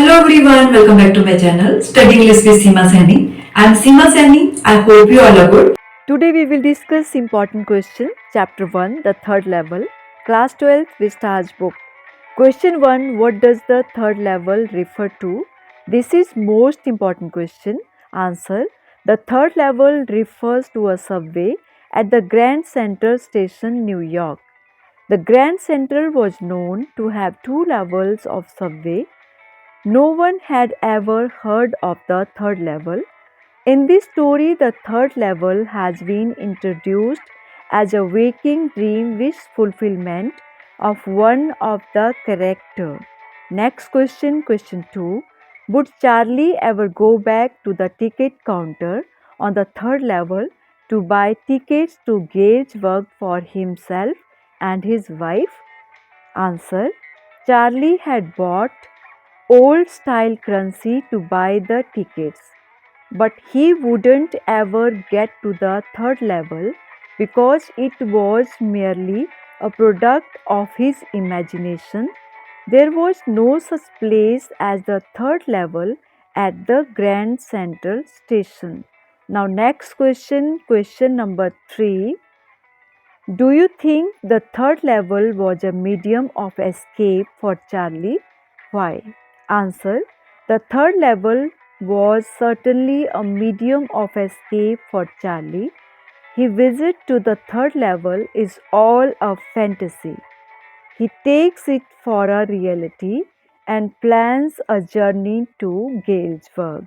Hello everyone, welcome back to my channel Studying English with Seema Saini. I am Seema Saini. I hope you all are good. Today we will discuss important question, Chapter 1, The Third Level, Class 12 Vistas book. Question 1, what does the third level refer to? This is most important question. Answer, the third level refers to a subway at the Grand Central Station, New York. The Grand Central was known to have two levels of subway. No one had ever heard of the third level. In this story, the third level has been introduced as a waking dream wish fulfillment of one of the character. Next question, question 2. Would Charlie ever go back to the ticket counter on the third level to buy tickets to gauge work for himself and his wife? Answer, Charlie had bought old style currency to buy the tickets. But he wouldn't ever get to the third level because it was merely a product of his imagination. There was no such place as the third level at the Grand Central Station. Now, next question, question number 3. Do you think the third level was a medium of escape for Charlie? Why? Answer, the third level was certainly a medium of escape for Charlie. His visit to the third level is all a fantasy. He takes it for a reality and plans a journey to Galesburg.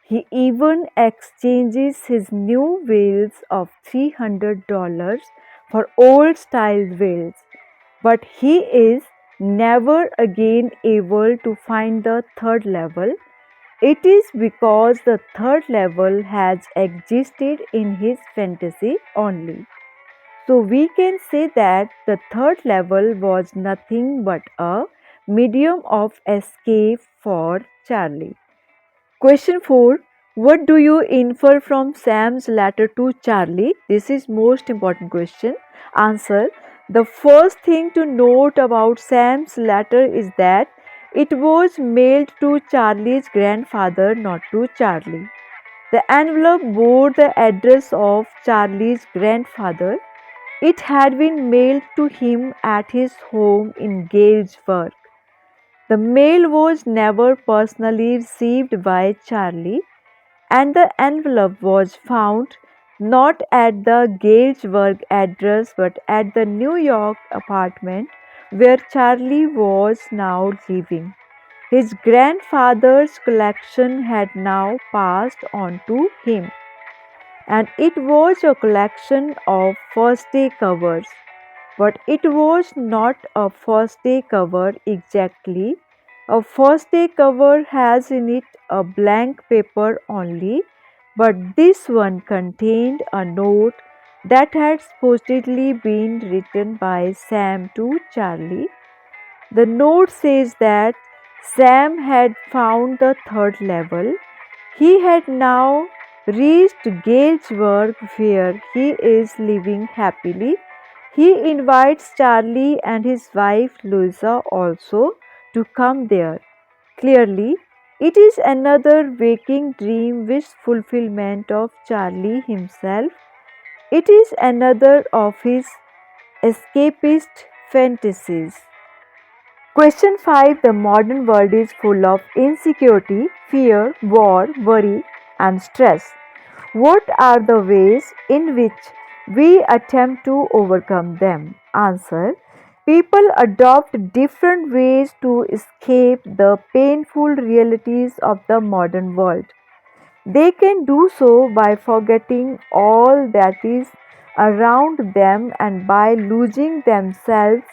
He even exchanges his new wheels of $300 for old style wheels, but he is never again able to find the third level. It is because the third level has existed in his fantasy only. So we can say that the third level was nothing but a medium of escape for Charlie. Question 4. What do you infer from Sam's letter to Charlie? This is most important question. Answer. The first thing to note about Sam's letter is that it was mailed to Charlie's grandfather, not to Charlie. The envelope bore the address of Charlie's grandfather. It had been mailed to him at his home in Galesburg. The mail was never personally received by Charlie, and the envelope was found not at the Galesburg address but at the New York apartment where Charlie was now living. His grandfather's collection had now passed on to him, and it was a collection of first day covers. But it was not a first day cover exactly. A first day cover has in it a blank paper only, but this one contained a note that had supposedly been written by Sam to Charlie. The note says that Sam had found the third level. He had now reached Galesburg where he is living happily. He invites Charlie and his wife Louisa also to come there. Clearly, it is another waking dream wish fulfillment of Charlie himself. It is another of his escapist fantasies. Question 5. The modern world is full of insecurity, fear, war, worry, and stress. What are the ways in which we attempt to overcome them? Answer. People adopt different ways to escape the painful realities of the modern world. They can do so by forgetting all that is around them and by losing themselves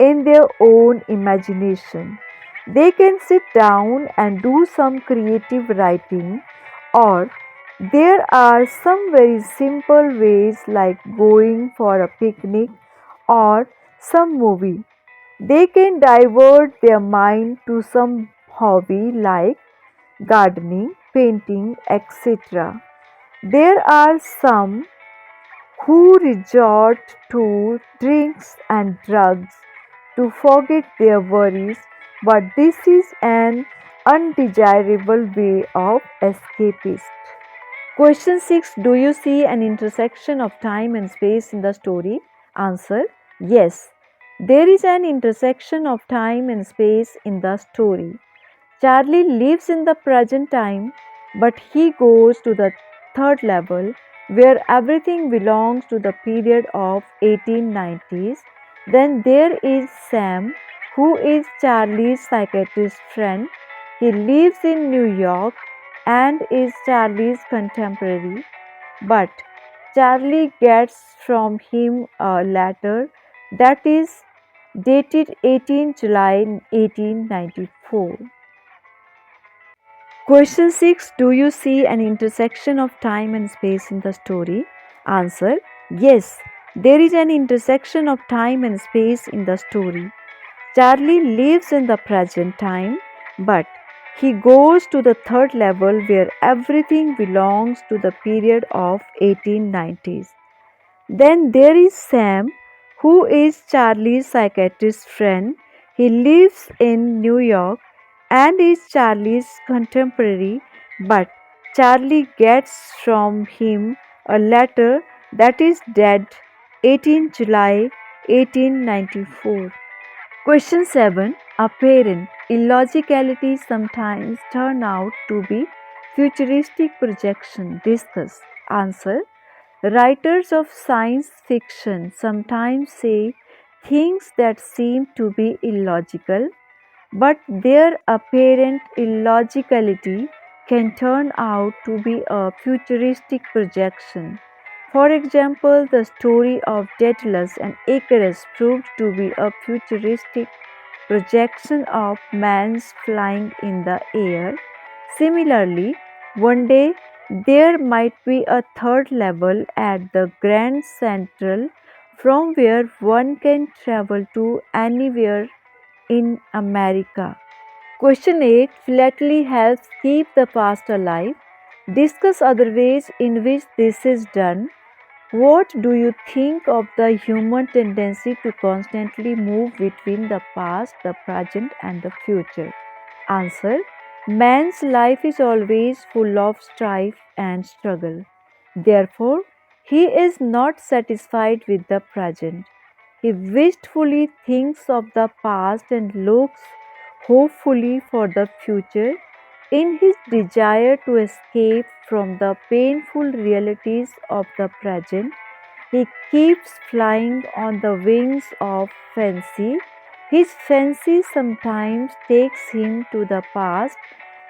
in their own imagination. They can sit down and do some creative writing, or there are some very simple ways like going for a picnic or some movie. They can divert their mind to some hobby like gardening, painting, etc. There are some who resort to drinks and drugs to forget their worries, but this is an undesirable way of escapist. Question 6. Do you see an intersection of time and space in the story? Answer. Yes. There is an intersection of time and space in the story. Charlie lives in the present time, but he goes to the third level where everything belongs to the period of 1890s. Then there is Sam, who is Charlie's psychiatrist friend. He lives in New York and is Charlie's contemporary, but Charlie gets from him a letter that is dated 18 July 1894. Question 6. Do you see an intersection of time and space in the story? Answer. Yes, there is an intersection of time and space in the story. Charlie lives in the present time, but he goes to the third level where everything belongs to the period of 1890s. Then there is Sam, who is Charlie's psychiatrist friend. He lives in New York and is Charlie's contemporary, but Charlie gets from him a letter that is dated 18 July 1894. Question 7. Apparent illogicality sometimes turn out to be futuristic projection. Discuss. Answer. Writers of science fiction sometimes say things that seem to be illogical, but their apparent illogicality can turn out to be a futuristic projection. For example, the story of Daedalus and Icarus proved to be a futuristic projection of man's flying in the air. Similarly, one day there might be a third level at the Grand Central from where one can travel to anywhere in America. Question 8. Philately helps keep the past alive. Discuss other ways in which this is done. What do you think of the human tendency to constantly move between the past, the present, and the future? Answer. Man's life is always full of strife and struggle. Therefore, he is not satisfied with the present. He wistfully thinks of the past and looks hopefully for the future. In his desire to escape from the painful realities of the present, he keeps flying on the wings of fancy. His fancy sometimes takes him to the past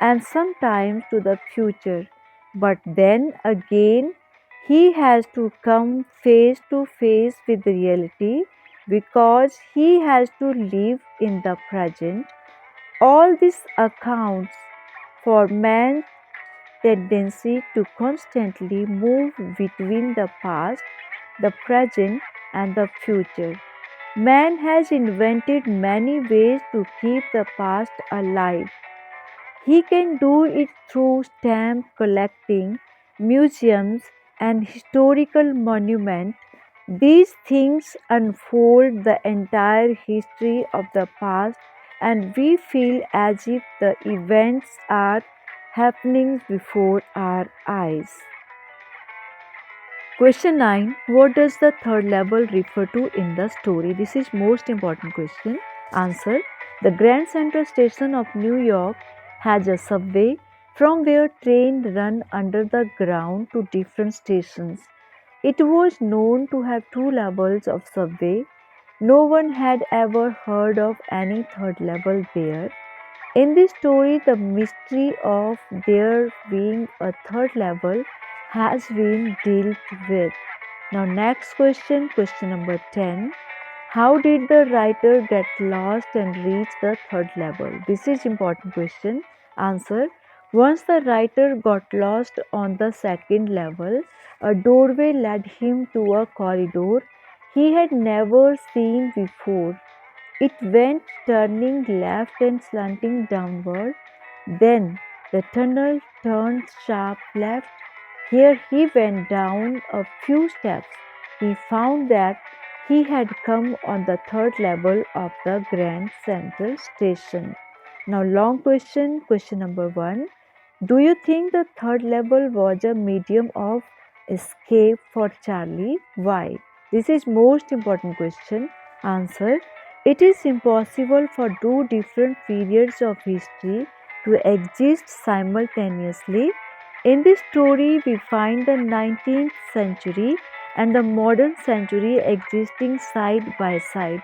and sometimes to the future, but then again he has to come face to face with reality because he has to live in the present. All this accounts for man's tendency to constantly move between the past, the present, and the future. Man has invented many ways to keep the past alive. He can do it through stamp collecting, museums, and historical monuments. These things unfold the entire history of the past, and we feel as if the events are happening before our eyes. Question 9. What does the third level refer to in the story? This is most important question. Answer. The Grand Central Station of New York has a subway from where trains run under the ground to different stations. It was known to have two levels of subway. No one had ever heard of any third level there. In this story, the mystery of there being a third level has been dealt with. Now, next question, question number 10. How did the writer get lost and reach the third level? This is important question. Answer. Once the writer got lost on the second level, a doorway led him to a corridor he had never seen before. It went turning left and slanting downward. Then the tunnel turned sharp left. Here he went down a few steps. He found that he had come on the third level of the Grand Central Station. Now, long question, question number 1. Do you think the third level was a medium of escape for Charlie? Why? This is most important question. Answer. It is impossible for two different periods of history to exist simultaneously. In this story, we find the 19th century and the modern century existing side by side.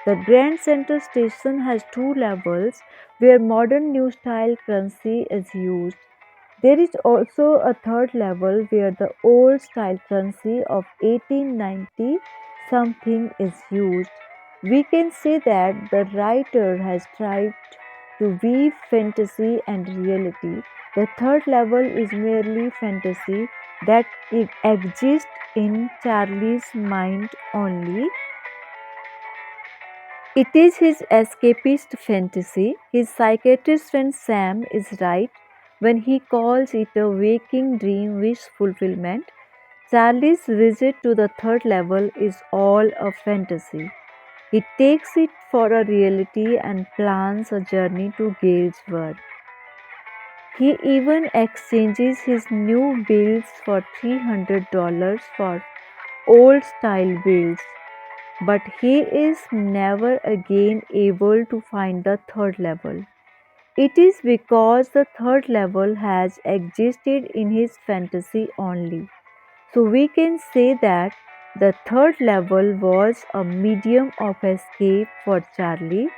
The Grand Central Station has two levels where modern new style currency is used. There is also a third level where the old style currency of 1890 something is used. We can say that the writer has tried to weave fantasy and reality. The third level is merely fantasy that exists in Charlie's mind only. It is his escapist fantasy. His psychiatrist friend Sam is right when he calls it a waking dream wish fulfillment. Charlie's visit to the third level is all a fantasy. He takes it for a reality and plans a journey to Gale's world. He even exchanges his new bills for $300 for old style bills. But he is never again able to find the third level. It is because the third level has existed in his fantasy only. So we can say that the third level was a medium of escape for Charlie.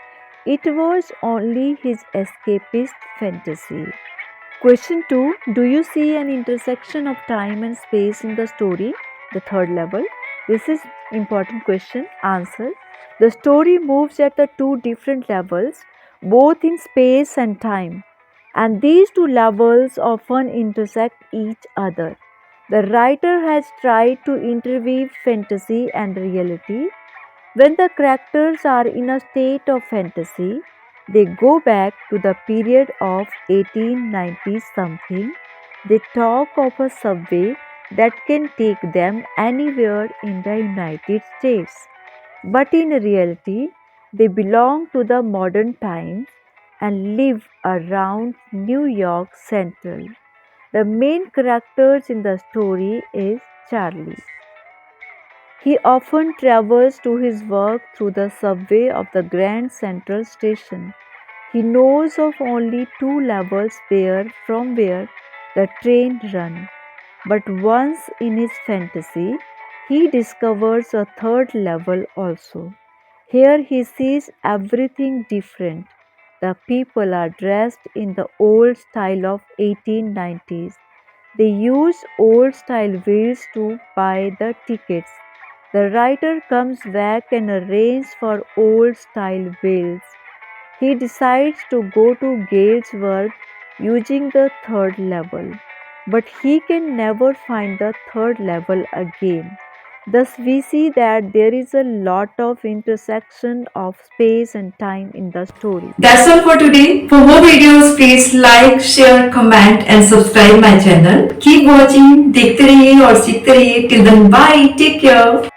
It was only his escapist fantasy. Question 2. Do you see an intersection of time and space in the story, the third level? This is important question. Answer. The story moves at the two different levels, both in space and time, and these two levels often intersect each other. The writer has tried to interweave fantasy and reality. When the characters are in a state of fantasy, they go back to the period of 1890 something. They talk of a subway that can take them anywhere in the United States. But in reality, they belong to the modern times and live around New York Central. The main characters in the story is Charlie. He often travels to his work through the subway of the Grand Central Station. He knows of only two levels there from where the train runs. But once in his fantasy, he discovers a third level also. Here he sees everything different. The people are dressed in the old style of 1890s. They use old style wheels to buy the tickets. The writer comes back and arranges for old style wheels. He decides to go to Gale's work using the third level, but he can never find the third level again. Thus, we see that there is a lot of intersection of space and time in the story. That's all for today. For more videos, please like, share, comment and subscribe my channel. Keep watching. देखते रहिए और सीखते रहिए. Till then, bye. Take care.